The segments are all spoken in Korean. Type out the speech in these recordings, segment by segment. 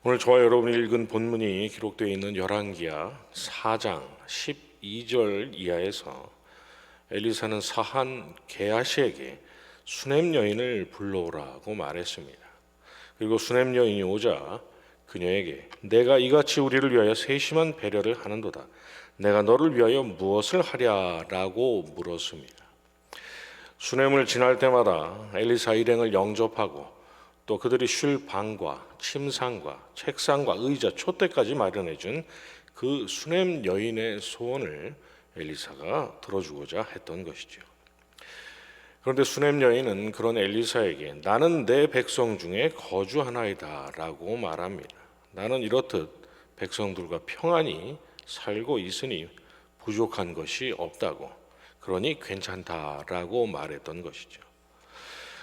오늘 저와 여러분이 읽은 본문이 기록되어 있는 열왕기하 4장 12절 이하에서 엘리사는 사한 게하시에게 수넴 여인을 불러오라고 말했습니다. 그리고 수넴 여인이 오자 그녀에게 내가 이같이 우리를 위하여 세심한 배려를 하는도다. 내가 너를 위하여 무엇을 하랴라고 물었습니다. 수넴을 지날 때마다 엘리사 일행을 영접하고 또 그들이 쉴 방과 침상과 책상과 의자, 촛대까지 마련해 준 그 수넴 여인의 소원을 엘리사가 들어주고자 했던 것이죠. 그런데 수넴 여인은 그런 엘리사에게 나는 내 백성 중에 거주하나이다 라고 말합니다. 나는 이렇듯 백성들과 평안히 살고 있으니 부족한 것이 없다고, 그러니 괜찮다라고 말했던 것이죠.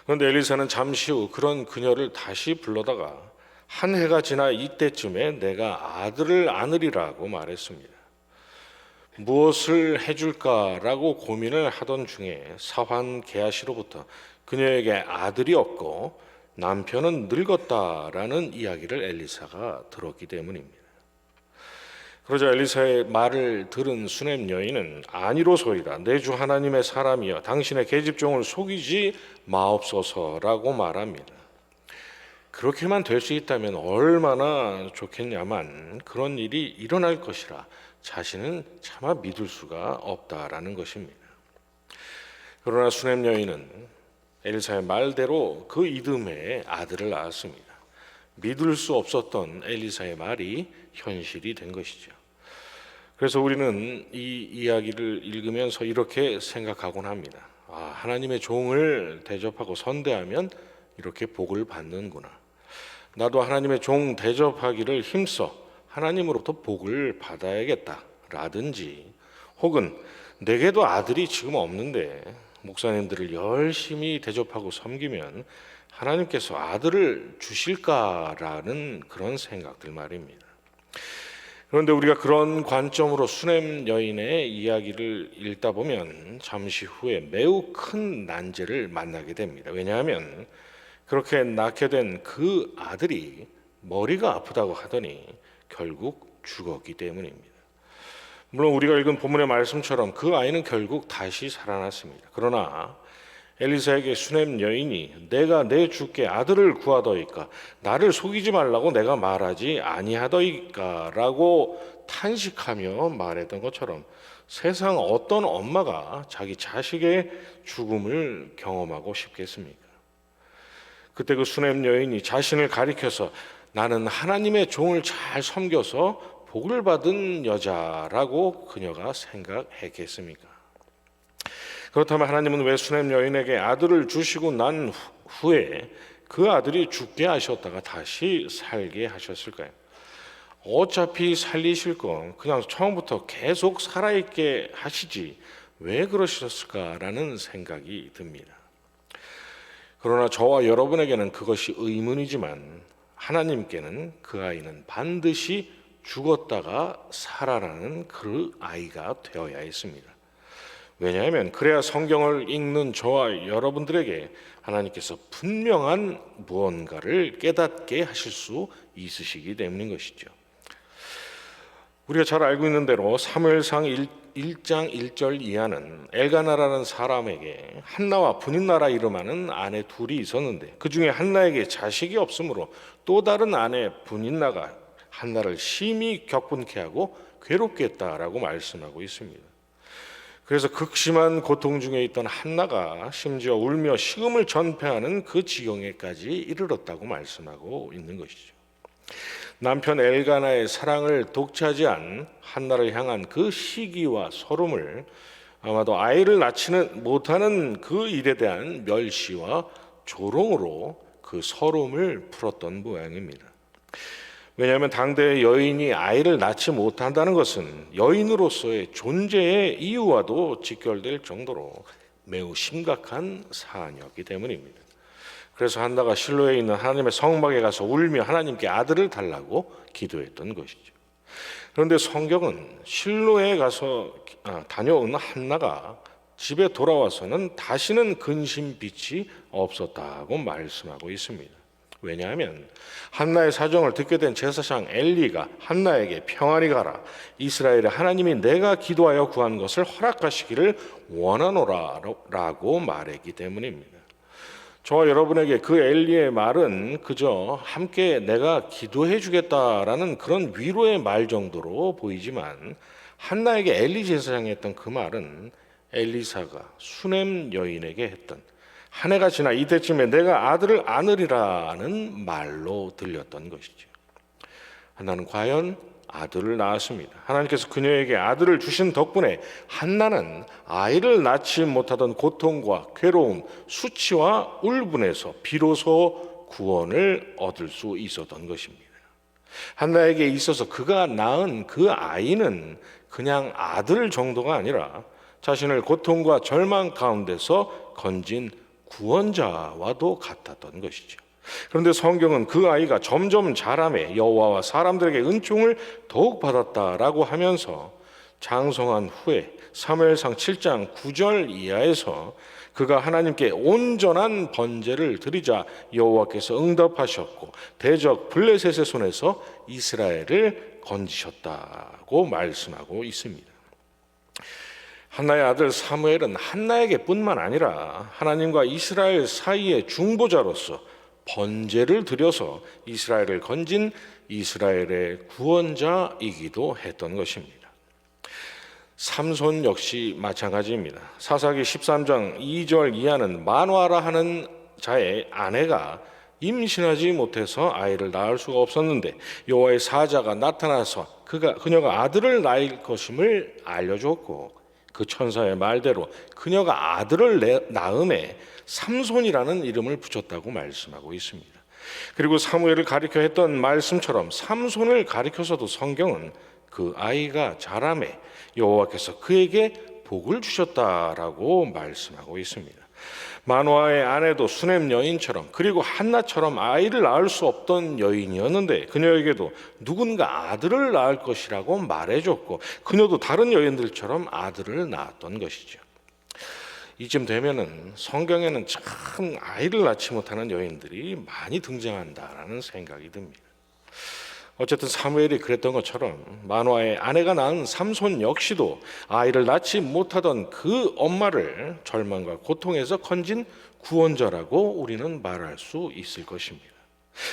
그런데 엘리사는 잠시 후 그런 그녀를 다시 불러다가 한 해가 지나 이때쯤에 내가 아들을 안으리라고 말했습니다. 무엇을 해줄까라고 고민을 하던 중에 사환 게하시로부터 그녀에게 아들이 없고 남편은 늙었다라는 이야기를 엘리사가 들었기 때문입니다. 그러자 엘리사의 말을 들은 수넴 여인은 아니로소이다. 내 주 하나님의 사람이여 당신의 계집종을 속이지 마옵소서라고 말합니다. 그렇게만 될 수 있다면 얼마나 좋겠냐만 그런 일이 일어날 것이라 자신은 차마 믿을 수가 없다라는 것입니다. 그러나 수넴 여인은 엘리사의 말대로 그 이듬해에 아들을 낳았습니다. 믿을 수 없었던 엘리사의 말이 현실이 된 것이죠. 그래서 우리는 이 이야기를 읽으면서 이렇게 생각하곤 합니다. 하나님의 종을 대접하고 선대하면 이렇게 복을 받는구나. 나도 하나님의 종 대접하기를 힘써 하나님으로부터 복을 받아야겠다 라든지, 혹은 내게도 아들이 지금 없는데 목사님들을 열심히 대접하고 섬기면 하나님께서 아들을 주실까라는 그런 생각들 말입니다. 그런데 우리가 그런 관점으로 수넴 여인의 이야기를 읽다 보면 잠시 후에 매우 큰 난제를 만나게 됩니다. 왜냐하면 그렇게 낳게 된 그 아들이 머리가 아프다고 하더니 결국 죽었기 때문입니다. 물론 우리가 읽은 본문의 말씀처럼 그 아이는 결국 다시 살아났습니다. 그러나 엘리사에게 수넴 여인이 내가 내 주께 아들을 구하더이까 나를 속이지 말라고 내가 말하지 아니하더이까 라고 탄식하며 말했던 것처럼 세상 어떤 엄마가 자기 자식의 죽음을 경험하고 싶겠습니까? 그때 그 수넴 여인이 자신을 가리켜서 나는 하나님의 종을 잘 섬겨서 복을 받은 여자라고 그녀가 생각했겠습니까? 그렇다면 하나님은 왜 수넴 여인에게 아들을 주시고 난 후에 그 아들이 죽게 하셨다가 다시 살게 하셨을까요? 어차피 살리실 건 그냥 처음부터 계속 살아있게 하시지 왜 그러셨을까라는 생각이 듭니다. 그러나 저와 여러분에게는 그것이 의문이지만 하나님께는 그 아이는 반드시 죽었다가 살아나는 그 아이가 되어야 했습니다. 왜냐하면 그래야 성경을 읽는 저와 여러분들에게 하나님께서 분명한 무언가를 깨닫게 하실 수 있으시기 때문인 것이죠. 우리가 잘 알고 있는 대로 사무엘상 1장 1절 이하는 엘가나라는 사람에게 한나와 분인나라 이름하는 아내 둘이 있었는데 그 중에 한나에게 자식이 없으므로 또 다른 아내 분인나가 한나를 심히 격분케 하고 괴롭게 했다라고 말씀하고 있습니다. 그래서 극심한 고통 중에 있던 한나가 심지어 울며 식음을 전폐하는 그 지경에까지 이르렀다고 말씀하고 있는 것이죠. 남편 엘가나의 사랑을 독차지한 한나를 향한 그 시기와 서름을 아마도 아이를 낳지는 못하는 그 일에 대한 멸시와 조롱으로 그 서름을 풀었던 모양입니다. 왜냐하면 당대의 여인이 아이를 낳지 못한다는 것은 여인으로서의 존재의 이유와도 직결될 정도로 매우 심각한 사안이었기 때문입니다. 그래서 한나가 실로에 있는 하나님의 성막에 가서 울며 하나님께 아들을 달라고 기도했던 것이죠. 그런데 성경은 실로에 가서 다녀온 한나가 집에 돌아와서는 다시는 근심 빛이 없었다고 말씀하고 있습니다. 왜냐하면 한나의 사정을 듣게 된 제사장 엘리가 한나에게 평안히 가라, 이스라엘의 하나님이 내가 기도하여 구한 것을 허락하시기를 원하노라라고 말했기 때문입니다. 저와 여러분에게 그 엘리의 말은 그저 함께 내가 기도해 주겠다라는 그런 위로의 말 정도로 보이지만, 한나에게 엘리 제사장이 했던 그 말은 엘리사가 수넴 여인에게 했던 한 해가 지나 이때쯤에 내가 아들을 안으리라는 말로 들렸던 것이죠. 한나는 과연 아들을 낳았습니다. 하나님께서 그녀에게 아들을 주신 덕분에 한나는 아이를 낳지 못하던 고통과 괴로움, 수치와 울분에서 비로소 구원을 얻을 수 있었던 것입니다. 한나에게 있어서 그가 낳은 그 아이는 그냥 아들 정도가 아니라 자신을 고통과 절망 가운데서 건진 구원자와도 같았던 것이죠. 그런데 성경은 그 아이가 점점 자라매 여호와와 사람들에게 은총을 더욱 받았다라고 하면서 장성한 후에 사무엘상 7장 9절 이하에서 그가 하나님께 온전한 번제를 드리자 여호와께서 응답하셨고 대적 블레셋의 손에서 이스라엘을 건지셨다고 말씀하고 있습니다. 한나의 아들 사무엘은 한나에게뿐만 아니라 하나님과 이스라엘 사이의 중보자로서 번제를 드려서 이스라엘을 건진 이스라엘의 구원자이기도 했던 것입니다. 삼손 역시 마찬가지입니다. 사사기 13장 2절 이하는 마누아라 하는 자의 아내가 임신하지 못해서 아이를 낳을 수가 없었는데 여호와의 사자가 나타나서 그녀가 아들을 낳을 것임을 알려주었고, 그 천사의 말대로 그녀가 아들을 낳음에 삼손이라는 이름을 붙였다고 말씀하고 있습니다. 그리고 사무엘을 가리켜 했던 말씀처럼 삼손을 가리켜서도 성경은 그 아이가 자라매 여호와께서 그에게 복을 주셨다라고 말씀하고 있습니다. 마노아의 아내도 수넴 여인처럼 그리고 한나처럼 아이를 낳을 수 없던 여인이었는데 그녀에게도 누군가 아들을 낳을 것이라고 말해줬고 그녀도 다른 여인들처럼 아들을 낳았던 것이죠. 이쯤 되면은 성경에는 참 아이를 낳지 못하는 여인들이 많이 등장한다라는 생각이 듭니다. 어쨌든 사무엘이 그랬던 것처럼 마노아의 아내가 낳은 삼손 역시도 아이를 낳지 못하던 그 엄마를 절망과 고통에서 건진 구원자라고 우리는 말할 수 있을 것입니다.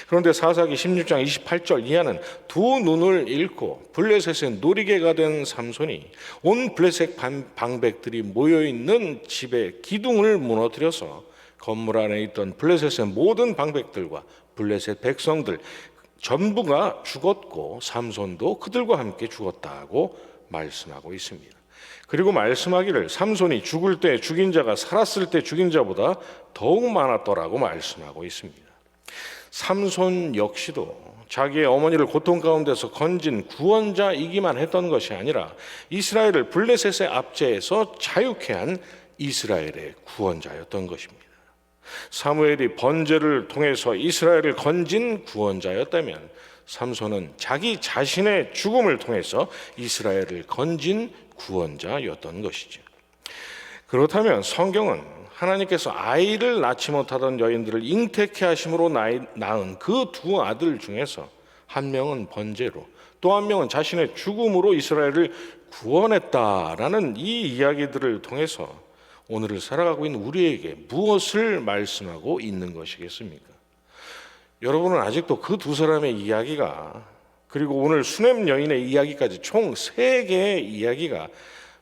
그런데 사사기 16장 28절 이하는 두 눈을 잃고 블레셋의 놀이개가 된 삼손이 온 블레셋 방백들이 모여있는 집의 기둥을 무너뜨려서 건물 안에 있던 블레셋의 모든 방백들과 블레셋 백성들 전부가 죽었고 삼손도 그들과 함께 죽었다고 말씀하고 있습니다. 그리고 말씀하기를 삼손이 죽을 때 죽인 자가 살았을 때 죽인 자보다 더욱 많았더라고 말씀하고 있습니다. 삼손 역시도 자기의 어머니를 고통 가운데서 건진 구원자이기만 했던 것이 아니라 이스라엘을 블레셋의 압제에서 자유케 한 이스라엘의 구원자였던 것입니다. 사무엘이 번제를 통해서 이스라엘을 건진 구원자였다면 삼손은 자기 자신의 죽음을 통해서 이스라엘을 건진 구원자였던 것이죠. 그렇다면 성경은 하나님께서 아이를 낳지 못하던 여인들을 잉태케 하심으로 낳은 그 두 아들 중에서 한 명은 번제로 또 한 명은 자신의 죽음으로 이스라엘을 구원했다라는 이 이야기들을 통해서 오늘을 살아가고 있는 우리에게 무엇을 말씀하고 있는 것이겠습니까? 여러분은 아직도 그 두 사람의 이야기가 그리고 오늘 수넴 여인의 이야기까지 총 3개의 이야기가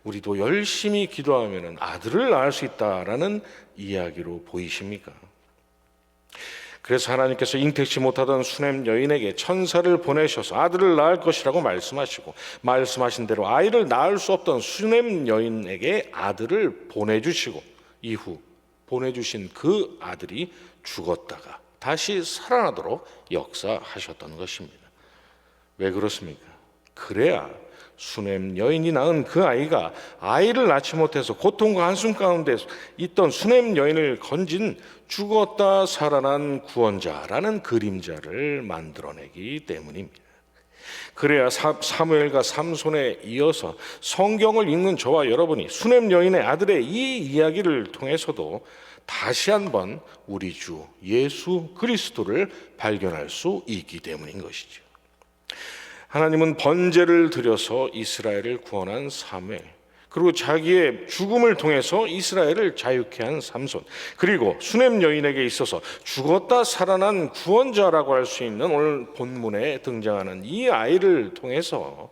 우리도 열심히 기도하면 아들을 낳을 수 있다라는 이야기로 보이십니까? 그래서 하나님께서 잉태치 못하던 수넴 여인에게 천사를 보내셔서 아들을 낳을 것이라고 말씀하시고 말씀하신 대로 아이를 낳을 수 없던 수넴 여인에게 아들을 보내주시고 이후 보내주신 그 아들이 죽었다가 다시 살아나도록 역사하셨던 것입니다. 왜 그렇습니까? 그래야 수넴 여인이 낳은 그 아이가 아이를 낳지 못해서 고통과 한숨 가운데 있던 수넴 여인을 건진 죽었다 살아난 구원자라는 그림자를 만들어내기 때문입니다. 그래야 사무엘과 삼손에 이어서 성경을 읽는 저와 여러분이 수냄 여인의 아들의 이 이야기를 통해서도 다시 한번 우리 주 예수 그리스도를 발견할 수 있기 때문인 것이죠. 하나님은 번제를 드려서 이스라엘을 구원한 사무엘, 그리고 자기의 죽음을 통해서 이스라엘을 자유케 한 삼손, 그리고 수냄 여인에게 있어서 죽었다 살아난 구원자라고 할 수 있는 오늘 본문에 등장하는 이 아이를 통해서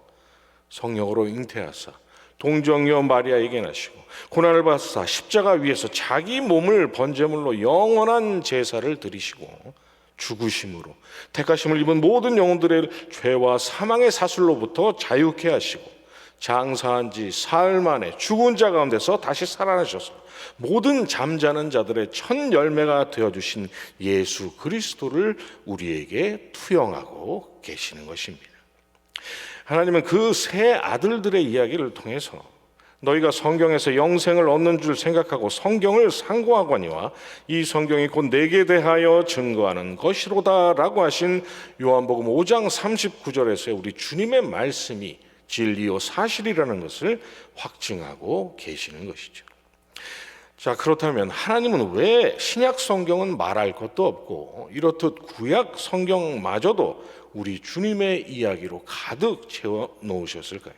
성령으로 잉태하사 동정녀 마리아에게 나시고 고난을 받으사 십자가 위에서 자기 몸을 번제물로 영원한 제사를 드리시고 죽으심으로 택하심을 입은 모든 영혼들의 죄와 사망의 사슬로부터 자유케 하시고 장사한 지 사흘 만에 죽은 자 가운데서 다시 살아나셔서 모든 잠자는 자들의 첫 열매가 되어주신 예수 그리스도를 우리에게 투영하고 계시는 것입니다. 하나님은 그 세 아들들의 이야기를 통해서 너희가 성경에서 영생을 얻는 줄 생각하고 성경을 상고하거니와 이 성경이 곧 내게 대하여 증거하는 것이로다라고 하신 요한복음 5장 39절에서 우리 주님의 말씀이 진리요 사실이라는 것을 확증하고 계시는 것이죠. 자, 그렇다면 하나님은 왜 신약 성경은 말할 것도 없고 이렇듯 구약 성경마저도 우리 주님의 이야기로 가득 채워 놓으셨을까요?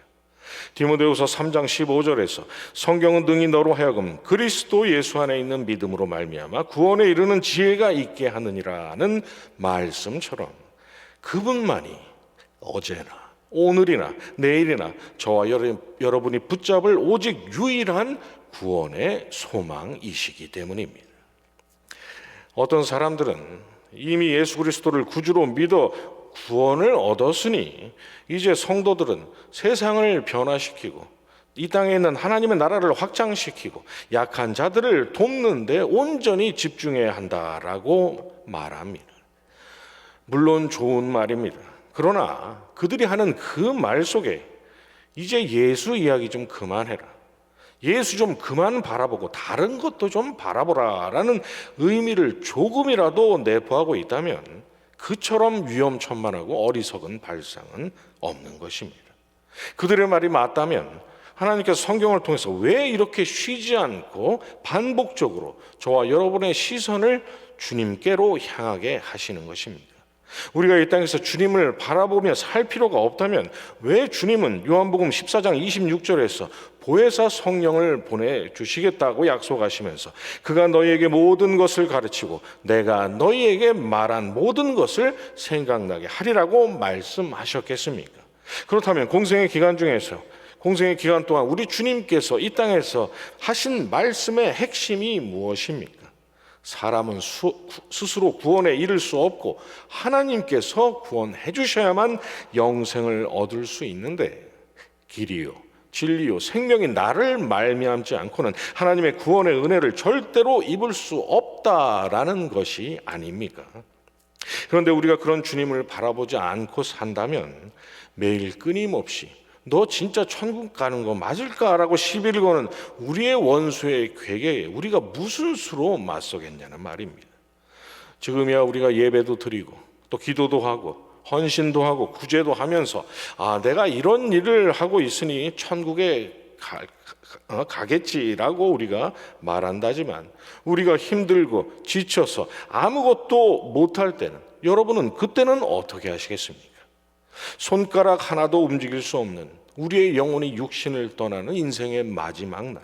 디모데후서 3장 15절에서 성경은 능히 너로 하여금 그리스도 예수 안에 있는 믿음으로 말미암아 구원에 이르는 지혜가 있게 하느니라는 말씀처럼 그분만이 어제나 오늘이나 내일이나 저와 여러분이 붙잡을 오직 유일한 구원의 소망이시기 때문입니다. 어떤 사람들은 이미 예수 그리스도를 구주로 믿어 구원을 얻었으니 이제 성도들은 세상을 변화시키고 이 땅에 있는 하나님의 나라를 확장시키고 약한 자들을 돕는 데 온전히 집중해야 한다라고 말합니다. 물론 좋은 말입니다. 그러나 그들이 하는 그 말 속에 이제 예수 이야기 좀 그만해라, 예수 좀 그만 바라보고 다른 것도 좀 바라보라라는 의미를 조금이라도 내포하고 있다면 그처럼 위험천만하고 어리석은 발상은 없는 것입니다. 그들의 말이 맞다면 하나님께서 성경을 통해서 왜 이렇게 쉬지 않고 반복적으로 저와 여러분의 시선을 주님께로 향하게 하시는 것입니다. 우리가 이 땅에서 주님을 바라보며 살 필요가 없다면 왜 주님은 요한복음 14장 26절에서 보혜사 성령을 보내주시겠다고 약속하시면서 그가 너희에게 모든 것을 가르치고 내가 너희에게 말한 모든 것을 생각나게 하리라고 말씀하셨겠습니까? 그렇다면 공생의 기간 동안 우리 주님께서 이 땅에서 하신 말씀의 핵심이 무엇입니까? 사람은 스스로 구원에 이를 수 없고 하나님께서 구원해 주셔야만 영생을 얻을 수 있는데 길이요 진리요 생명이 나를 말미암지 않고는 하나님의 구원의 은혜를 절대로 입을 수 없다라는 것이 아닙니까? 그런데 우리가 그런 주님을 바라보지 않고 산다면 매일 끊임없이 너 진짜 천국 가는 거 맞을까라고 시비를 거는 우리의 원수의 괴계에 우리가 무슨 수로 맞서겠냐는 말입니다. 지금이야 우리가 예배도 드리고 또 기도도 하고 헌신도 하고 구제도 하면서 내가 이런 일을 하고 있으니 천국에 가겠지라고 우리가 말한다지만 우리가 힘들고 지쳐서 아무것도 못할 때는 여러분은 그때는 어떻게 하시겠습니까? 손가락 하나도 움직일 수 없는 우리의 영혼이 육신을 떠나는 인생의 마지막 날,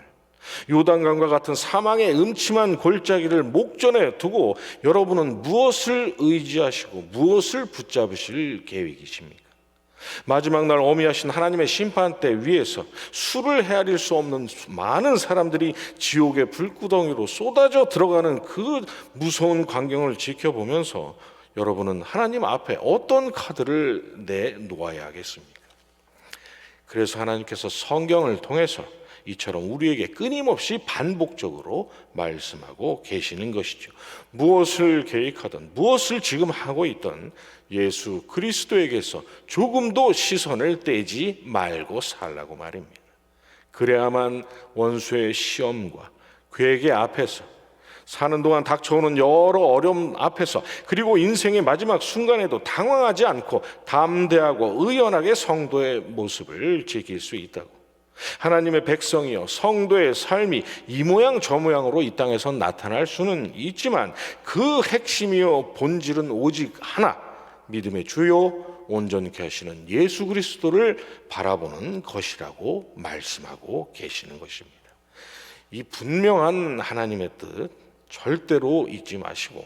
요단강과 같은 사망의 음침한 골짜기를 목전에 두고 여러분은 무엇을 의지하시고 무엇을 붙잡으실 계획이십니까? 마지막 날 어미하신 하나님의 심판대 위에서 수를 헤아릴 수 없는 많은 사람들이 지옥의 불구덩이로 쏟아져 들어가는 그 무서운 광경을 지켜보면서 여러분은 하나님 앞에 어떤 카드를 내놓아야 하겠습니까? 그래서 하나님께서 성경을 통해서 이처럼 우리에게 끊임없이 반복적으로 말씀하고 계시는 것이죠. 무엇을 계획하든 무엇을 지금 하고 있든 예수 그리스도에게서 조금도 시선을 떼지 말고 살라고 말입니다. 그래야만 원수의 시험과 괴계 앞에서 사는 동안 닥쳐오는 여러 어려움 앞에서, 그리고 인생의 마지막 순간에도 당황하지 않고 담대하고 의연하게 성도의 모습을 지킬 수 있다고. 하나님의 백성이여, 성도의 삶이 이 모양 저 모양으로 이 땅에서 나타날 수는 있지만 그 핵심이요 본질은 오직 하나, 믿음의 주요 온전케 하시는 예수 그리스도를 바라보는 것이라고 말씀하고 계시는 것입니다. 이 분명한 하나님의 뜻 절대로 잊지 마시고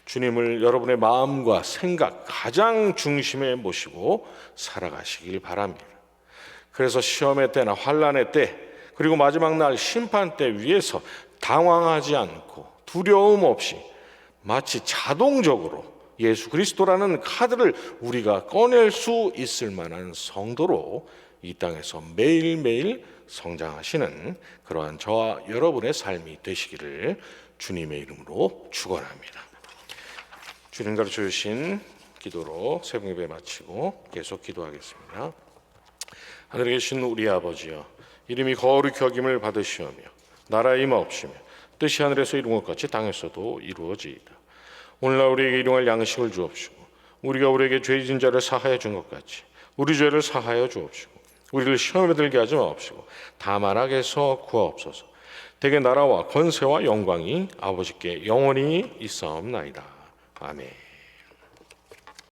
주님을 여러분의 마음과 생각 가장 중심에 모시고 살아가시길 바랍니다. 그래서 시험의 때나 환난의 때, 그리고 마지막 날 심판 때 위에서 당황하지 않고 두려움 없이 마치 자동적으로 예수 그리스도라는 카드를 우리가 꺼낼 수 있을 만한 성도로 이 땅에서 매일매일 성장하시는 그러한 저와 여러분의 삶이 되시기를 주님의 이름으로 축원합니다. 주님 가르쳐 주신 기도로 새벽 예배 마치고 계속 기도하겠습니다. 하늘에 계신 우리 아버지여, 이름이 거룩히 여김을 받으시오며 나라의 임하옵시며 뜻이 하늘에서 이룬 것 같이 땅에서도 이루어지이다. 오늘날 우리에게 일용할 양식을 주옵시고 우리가 우리에게 죄 지은 자를 사하여 준 것 같이 우리 죄를 사하여 주옵시고 우리를 시험에 들게 하지 마옵시고 다만 악에서 구하옵소서. 대개 나라와 권세와 영광이 아버지께 영원히 있사옵나이다. 아멘.